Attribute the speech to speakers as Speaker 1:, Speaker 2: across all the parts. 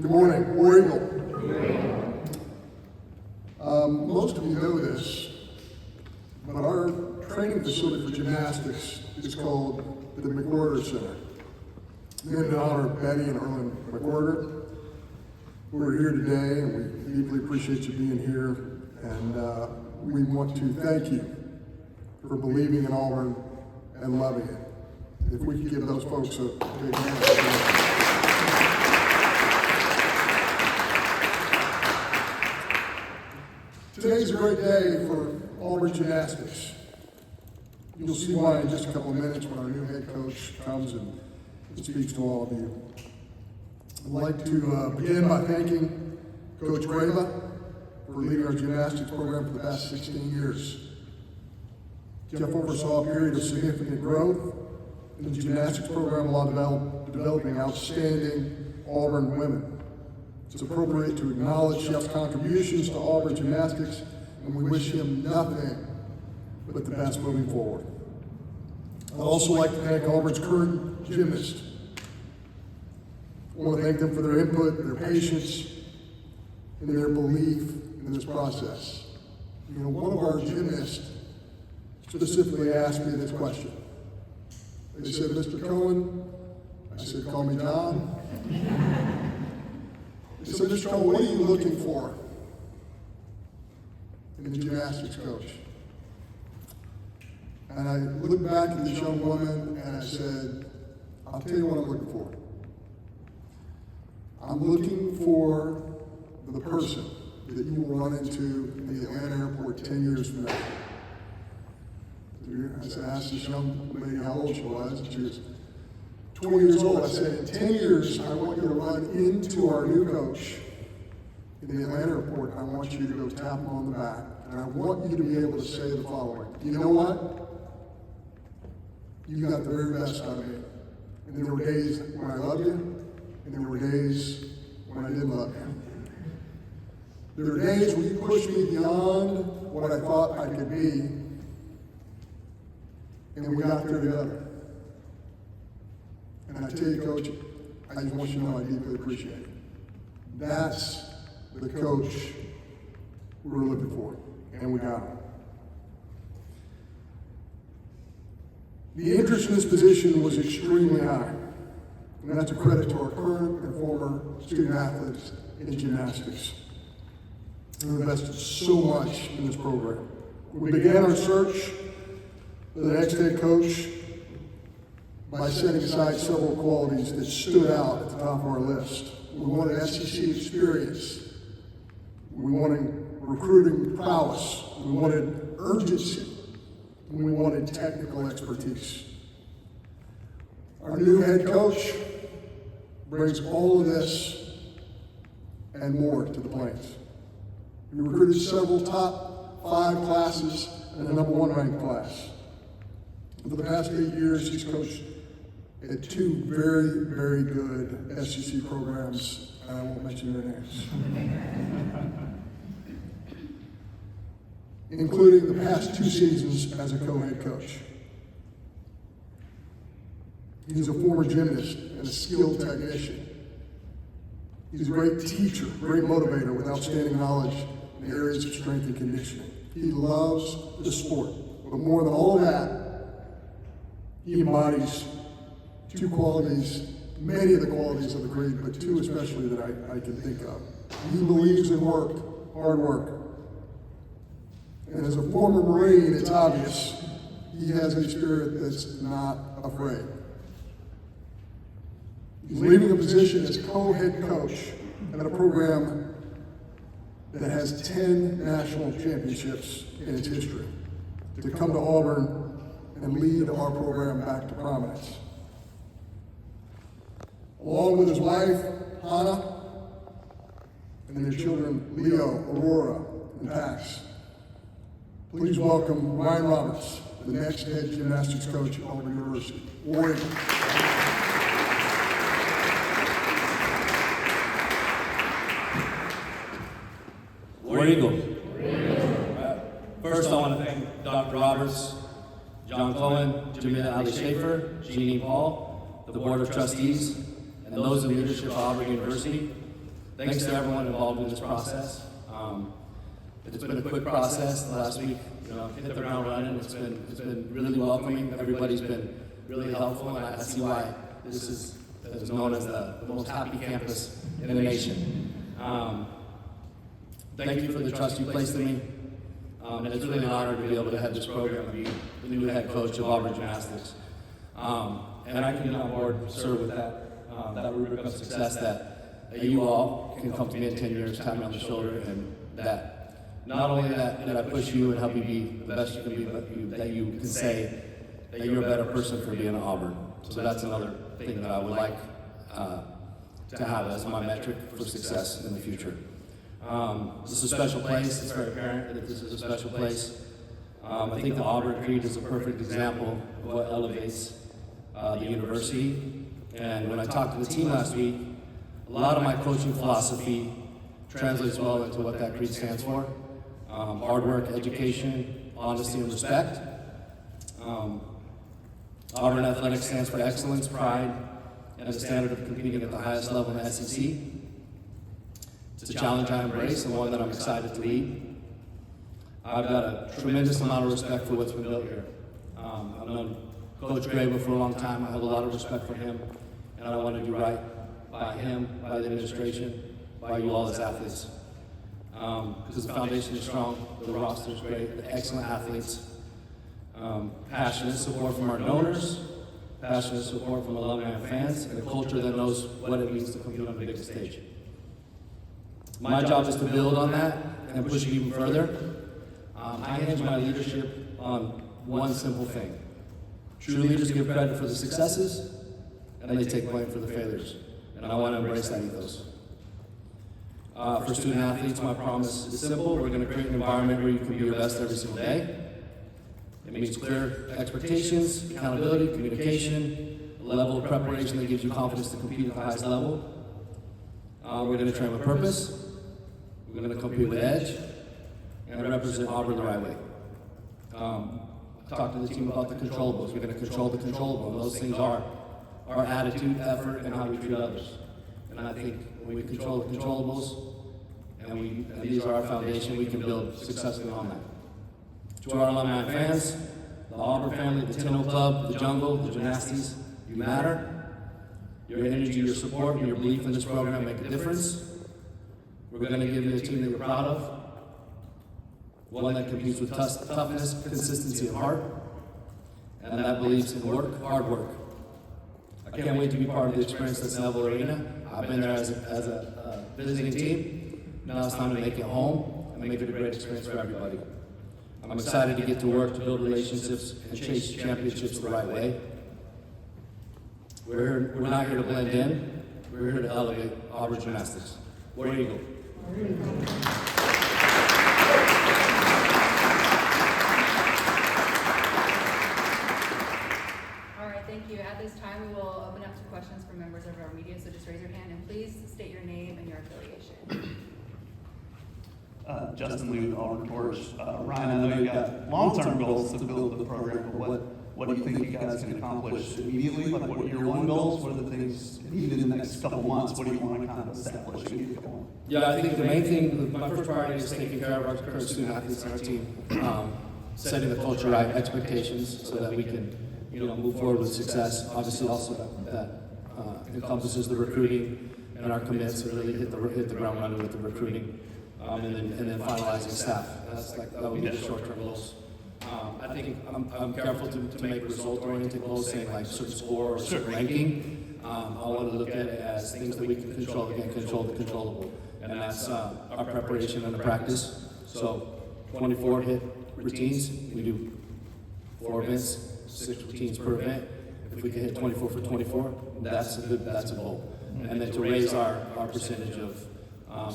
Speaker 1: Good morning, War Eagle. Most of you know this, but our training facility for gymnastics is called the McWhorter Center. Named in honor of Betty and Erlen McWhorter, who are here today, and we deeply appreciate you being here. And we want to thank you for believing in Auburn and loving it. If we could give those folks a big hand. Today's a great day for Auburn gymnastics. You'll see why in just a couple of minutes when our new head coach comes and speaks to all of you. I'd like to begin by thanking Coach Brava for leading our gymnastics program for the past 16 years. Jeff oversaw a period of significant growth in the gymnastics program while developing outstanding Auburn women. It's appropriate to acknowledge Jeff's contributions to Auburn gymnastics, and we wish him nothing but the best moving forward. I'd also like to thank Auburn's current gymnasts. I want to thank them for their input, their patience, and their belief in this process. You know, one of our gymnasts specifically asked me this question. They said, "Mr. Cohen," I said, "Call me John." They said, "Mr. Cohen, what are you looking for in the gymnastics coach?" And I looked back at this young woman and I said, "I'll tell you what I'm looking for. I'm looking for the person that you will run into in the Atlanta airport 10 years from now." I asked this young lady how old she was, and she was 20 years old. I said, "In 10 years, I want you to run into our new coach in the Atlanta airport. I want you to go tap him on the back. And I want you to be able to say the following: you know what? You got the very best out of me. And there were days when I loved you, and there were days when I didn't love you. There were days when you pushed me beyond what I thought I could be, and we got there together. And I tell you, Coach, I just want you to know I deeply appreciate it." That's the coach we were looking for, and we got him. The interest in this position was extremely high, and that's a credit to our current and former student athletes in gymnastics who invested so much in this program. We began our search for the next head coach by setting aside several qualities that stood out at the top of our list. We wanted SEC experience. We wanted recruiting prowess. We wanted urgency. And we wanted technical expertise. Our new head coach brings all of this and more to the Plains. We recruited several top 5 classes and a number 1 ranked class. For the past 8 years, he's coached at 2 very, very good SEC programs, and I won't mention their names. Including the past 2 seasons as a co-head coach. He's a former gymnast and a skilled technician. He's a great teacher, great motivator with outstanding knowledge in the areas of strength and conditioning. He loves the sport, but more than all of that, he embodies 2 qualities, many of the qualities of the great, but 2 especially that I can think of. He believes in work, hard work. And as a former Marine, it's obvious he has a spirit that's not afraid. He's leaving a position as co-head coach at a program that has 10 national championships in its history to come to Auburn and lead our program back to prominence. Along with his wife, Hannah, and their children, Leo, Aurora, and Pax. Please welcome Ryan Roberts, the next head gymnastics coach at Auburn University. War Eagle.
Speaker 2: War Eagle. First, I want to thank Dr. Roberts, John Cohen, Jamila Ali Schaefer, Jeannie Paul, the Board of Trustees, and those in leadership of Auburn University thanks to everyone involved in this process. It's been a quick process. The last week, hit the ground running. It's been really welcoming. Everybody's been really helpful, and I see why this is known as the most happy campus in the nation. Thank you for the trust you placed in me. And it's really an honor to be able to head this program and be the new head coach of Auburn Gymnastics. And I can get on board, serve with that rubric of success that you all can come to me in 10 years, tap me on the shoulder, and that not only that I push you and help you be the best you can be, but that you can say that you're a better person for being at Auburn. So that's another thing that I would like to have as my metric for success in the future. This is a special place. It's very apparent that this is a special place. I think the Auburn Creed is a perfect example of what elevates the university. And when I talked to the team last week, a lot of my coaching philosophy translates well into what that creed stands for. Hard work, education, honesty, and respect. Auburn Athletics stands for excellence, pride, and the standard of competing at the highest level in the SEC. It's a challenge I embrace and one that I'm excited to lead. I've got a tremendous amount of respect for what's been built here. I've known Coach Graber for a long time. I have a lot of respect for him, and I want to do right by him, by the administration, by you all as athletes. Because the foundation is strong, the roster is great, the excellent athletes, passionate support from our donors, passionate support from alumni and fans, and a culture that knows what it means to compete on the biggest stage. My job is to build on that and push it even further. I hinge my leadership on one simple thing. True leaders give credit for the successes, and they take blame for the failures. And I want to embrace that ethos. For student athletes, my promise is simple. We're going to create an environment where you can be your best every single day. It means clear expectations, accountability, communication, a level of preparation that gives you confidence to compete at the highest level. We're going to train with purpose. We're going to compete with edge, and represent Auburn the right way. Talk to the team about the controllables. We're going to control the controllable. Those things are our attitude, effort, and how we treat others. And I think when we control the controllables, and these are our foundation, we can build successfully on that. To our alumni and fans, the Auburn family, the Tenno Club, the Jungle, the Gymnastics, you matter. Your energy, your support, and your belief in this program make a difference. We're going to give you a team that you're proud of, one that competes with toughness, consistency, and heart, and that believes in work, hard work. I can't wait to be part of the experience that's Neville Arena. I've been there as a visiting team. Now it's time to make it home and make it a great experience for everybody. I'm excited to get to work to build relationships and chase championships the right way. We're not here to blend in. We're here to elevate Auburn Gymnastics. War Eagle.
Speaker 3: Thank you. At this time, we will open up to questions from members of our media, so just raise your hand and please state your name and your affiliation.
Speaker 4: Justin Lee with Auburn Torch. Ryan, I know you've got long-term goals to build the program, but what do you think you guys can accomplish immediately? Like, what are your one goals? What are the things, even in the next couple months, what do you want to kind of establish and get going?
Speaker 2: Yeah, I think the main thing, my first priority is taking care of our current student athletes on our team, setting the culture right, expectations, so that we can move forward with success. Obviously, also that encompasses the recruiting and our commits to really hit the ground running with the recruiting, and then finalizing staff. That would be the short-term goals. I think I'm careful to make result-oriented goals, saying like certain score or certain ranking. I want to look at it as things that we can control. Again, control the controllable, and that's our preparation and the practice. So 24 hit routines. We do 4 events. 6 routines per event. If we can hit 24 for 24, that's a goal. And then to raise our percentage of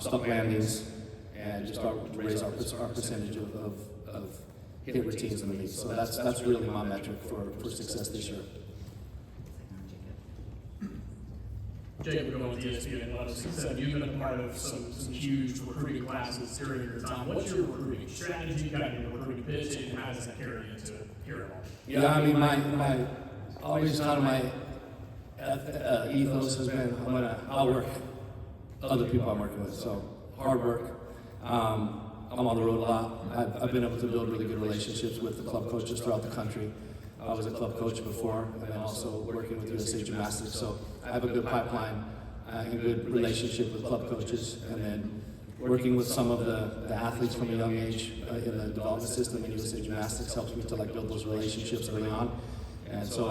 Speaker 2: stuck landings and just raise our percentage of hit routines in the meet. So that's really my metric for success this year.
Speaker 5: Jacob, going to ESPN, obviously said you've been a part of some huge recruiting classes during your time. What's your recruiting strategy, kind of your recruiting pitch, and how does that carry into here at all?
Speaker 2: Yeah, I mean, my always kind of my ethos has been I'll work other people I'm working with. So hard work. I'm on the road a lot. I've been able to build really good relationships with the club coaches throughout the country. I was a club coach before, and then also working with USA Gymnastics. So I have a good pipeline and good relationship with club coaches, and then working with some of the athletes from a young age in the development system in USA Gymnastics helps me to like build those relationships early on. And so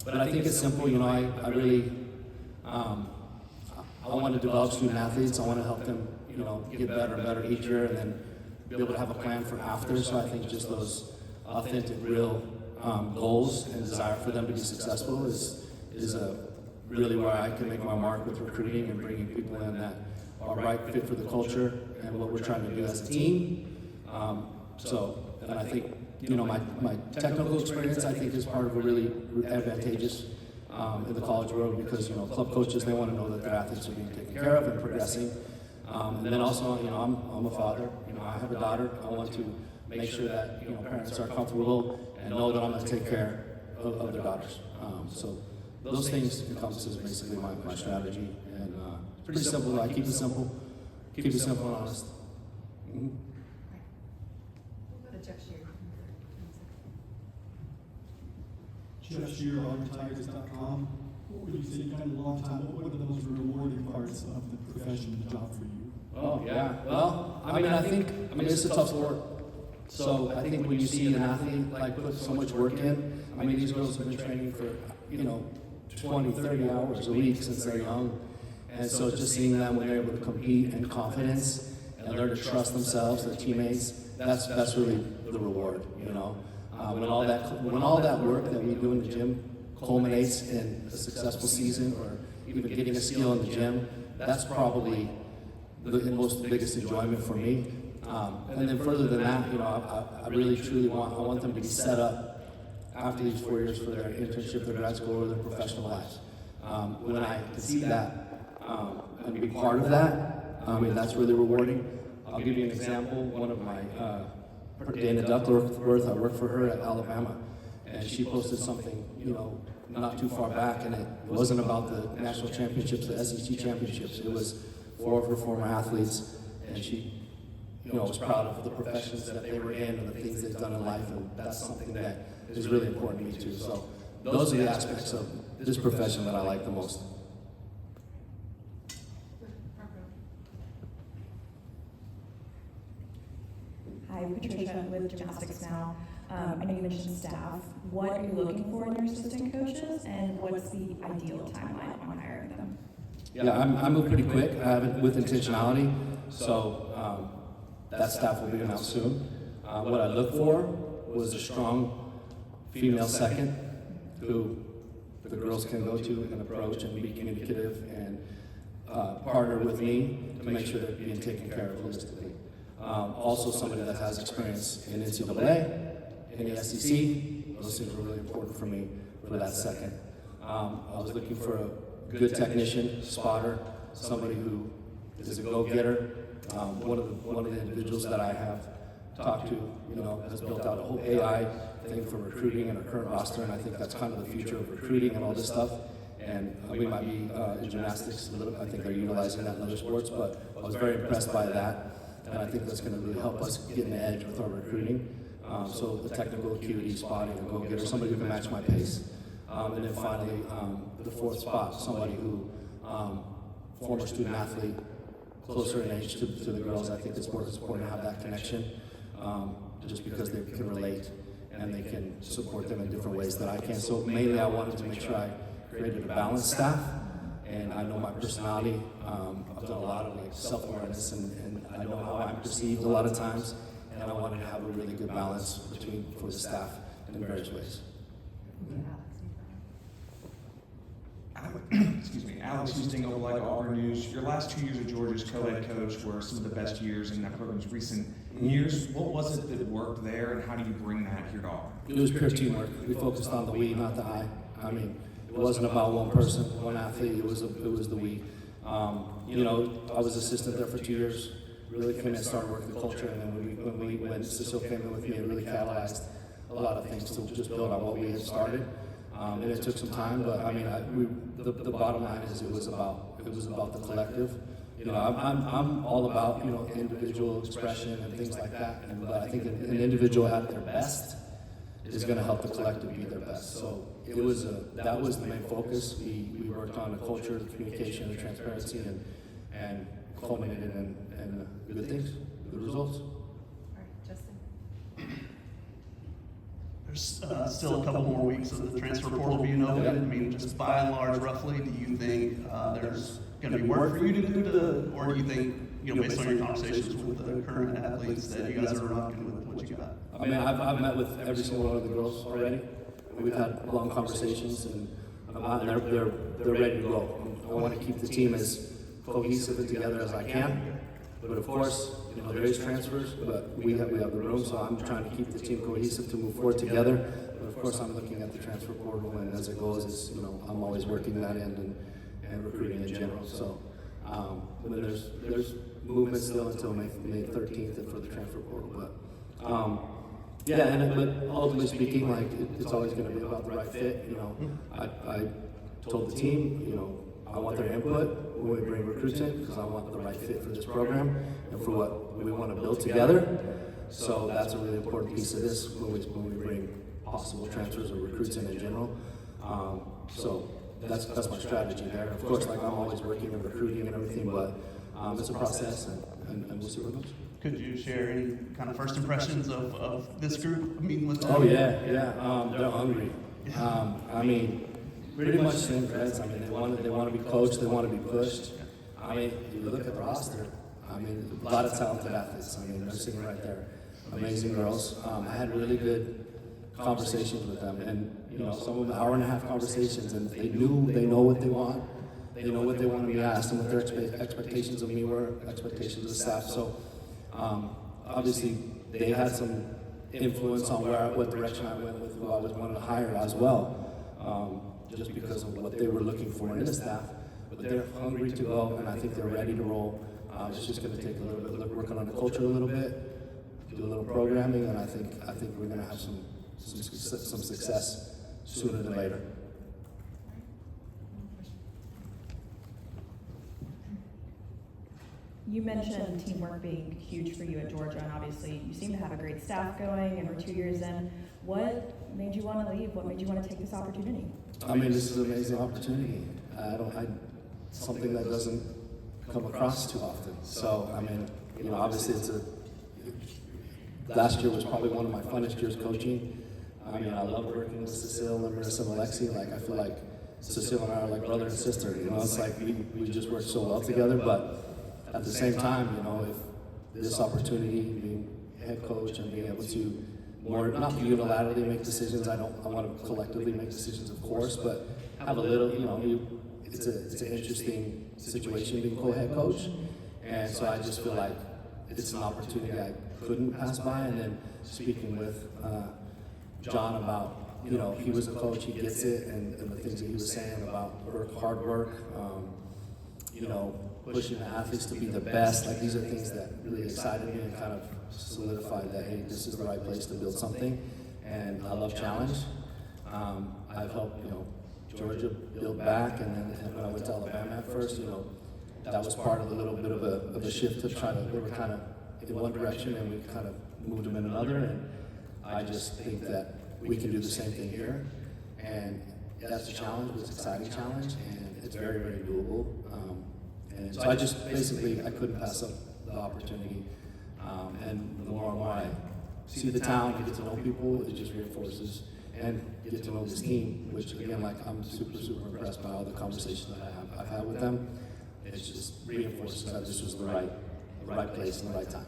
Speaker 2: but I think it's simple. You know, I really I want to develop student athletes. I want to help them, you know, get better and better each year, and then be able to have a plan for after. So I think just those authentic, real goals and desire for them to be successful is really where I can make my mark with recruiting and bringing people in that are right fit for the culture and what we're trying to do as a team. And I think, you know, my technical experience, I think, is part of a really advantageous in the college world, because, you know, club coaches, they want to know that their athletes are being taken care of and progressing. And then also, you know, I'm a father. You know, I have a daughter. I want to make sure that, you know, parents are comfortable and know that I'm going to take care of their daughters. So those things encompasses basically my strategy, and it's pretty simple. I keep it simple and honest. Mm-hmm.
Speaker 3: The Jeff Shear.
Speaker 6: Jeff Shear, AuburnTigers.com. What would you say, you've done a long time, what are the most rewarding parts of the profession, the job for you?
Speaker 2: Oh, yeah. Well, I mean, it's a tough sport. So I think when you see an athlete like put so much work in, I mean, these girls have been training for, you know, 20, 30 hours a week since they're young. And so just seeing them when they're able to compete in confidence and learn to trust themselves, their teammates, that's really the reward, you know. When all that work that we do in the gym culminates in a successful season, or even getting a skill in the gym, that's probably the biggest enjoyment for me. And then further than that, you know, I really truly want them to be set up after these 4 years for their internship, their grad school, or their professional lives. When I can see that and be part of that, I mean, that's really rewarding. I'll give you an example. One of my Dana Duckworth, I worked for her at Alabama, and she posted something, you know, not too far back, and it wasn't about the national championships, the SEC championships. It was 4 of her former athletes, and she, you know, was proud of the professions that they were in and the things they've done in life, and that's something that is really important to me too. So those are the aspects of this profession that I like the most.
Speaker 7: Hi, Patricia with Gymnastics Now. I know you mentioned staff. What are you looking for in your assistant coaches, and what's the ideal timeline on hiring them?
Speaker 2: Yeah, I move pretty quick. I have it with intentionality, so that staff will be announced soon. What I look for was a strong female second who the girls can go to and approach and be communicative and partner with me to make sure they're being taken care of holistically. Also somebody that has experience in NCAA, in the SEC. Those things were really important for me for that second. I was looking for a good technician, spotter, somebody who is a go-getter. One of the individuals that I have talked to, you know, has built out a whole AI thing for recruiting in our current roster, and I think that's kind of the future of recruiting and all this stuff. And we might be in gymnastics a little. I think they're utilizing that in other sports, but I was very impressed by that, and I think that's going to really help us get an edge with our recruiting. So the technical acuity, spotting, and go-getter, somebody who can match my pace. And then finally, the fourth spot, somebody who, former student athlete, closer in age to the girls. I think it's important to have that connection, just because they can relate and they can support them in different ways that I can. So mainly I wanted to make sure I created a balanced staff, and I know my personality. I've done a lot of like self-awareness, and I know how I'm perceived a lot of times, and I wanted to have a really good balance for the staff in various ways.
Speaker 8: Excuse me, Alex Houston, Opelika-Auburn News. Your last 2 years of Georgia's co-head coach were some of the best years in that program's recent years. What was it that worked there, and how do you bring that here to Auburn?
Speaker 2: It was pure teamwork. We focused on the we, not the I. I mean, it wasn't about one person, one athlete. It was the we. You know, I was assistant there for 2 years. Really came in and started working the culture, and then when Cecile came in with me, it really catalyzed a lot of things to just build on what we had started. And it took some time, but I mean, the bottom line is it was about the collective. You know, I'm all about, you know, individual expression and things like that, but I think an individual at their best is going to help the collective be their best. So it was that was the main focus. We worked on the culture, the communication, the transparency, and culminated in good things, good results.
Speaker 3: All right, Justin.
Speaker 4: There's still a couple more weeks of the transfer portal being open. I mean, just by and large, roughly, do you think there's going to be work for you to do or do you think, you know, based on your conversations with the current athletes that you guys are rocking with what you got?
Speaker 2: I mean, I've met with every single one of the girls already. We've had long conversations, and they're ready to go. I want to keep the team as cohesive and together as I can. But of course, you know, there is transfers, but we have the room, so I'm trying to keep the team cohesive to move forward together. But of course, I'm looking at the transfer portal, and as it goes, it's, you know, I'm always working that end and recruiting in general. So, but there's movement still until May 13th for the transfer portal. But yeah, but ultimately speaking, like it's always going to be about the right fit. You know, I told the team, you know, I want their input when we bring recruits in because I want the right fit for this program and for what we want to build together. So that's a really important piece of this when we bring possible transfers or recruits in general. So that's my strategy there. Of course, like I'm always working and recruiting and everything, but it's a process and we'll see where it goes.
Speaker 4: Could you share any kind of first impressions of this group meeting with them?
Speaker 2: Oh yeah. They're hungry. I mean, pretty much same threads. I mean, they want to be coached, they want to be pushed. I mean, you look at the roster. I mean, a lot of talented athletes. I mean, they're sitting right there. Amazing girls. I had really good conversations with them, and you know, some of them hour-and-a-half conversations, and they know what they want. They know what they want to be asked, and what their expectations of me were, expectations of the staff. So, obviously, they had some influence on what direction I went with, who I was wanting to hire as well. Just because of what they were looking for in the staff, but they're hungry to go, and I think they're ready to roll. It's just going to take a little bit of working on the culture a little bit, do a little programming, and I think we're going to have some success sooner than later.
Speaker 7: You mentioned teamwork being huge for you at Georgia, and obviously you seem to have a great staff going, and we're 2 years in. What made you want to leave? What made you want to take this opportunity?
Speaker 2: I mean, this is an amazing opportunity. Something that doesn't come across too often. So, I mean, you know, obviously last year was probably one of my funnest years coaching. I mean, I love working with Cecile and Marissa and Alexi. Like, I feel like Cecile and I are like brother and sister. You know, it's like we just work so well together. But at the same time, you know, if this opportunity, being head coach and being able to not unilaterally make decisions. I want to collectively make decisions, of course, but have a little, you know, it's an interesting situation being co-head coach, and so I just feel like it's an opportunity I couldn't pass by. And then speaking with John about, you know, he was a coach, he gets it, and the things that he was saying about hard work, you know, pushing the athletes to be the best, like these are things that really excited me and kind of solidified that, hey, this is the right place to build something, and I love challenge. I've helped, you know, Georgia build back, and then when I went to Alabama at first, you know, that was part of a little bit of a shift to try to, we were kind of in one direction and we kind of moved them in another, and I just think that we can do the same thing here, and that's a challenge, it's an exciting challenge, and it's very, very doable. And so I just basically, I couldn't pass up the opportunity. And the more and more I see the town, get to know people, it just reinforces, and get to know this team, which again, like I'm super, super impressed by all the conversations that I've had with them. It just reinforces that this was the right place and the right time.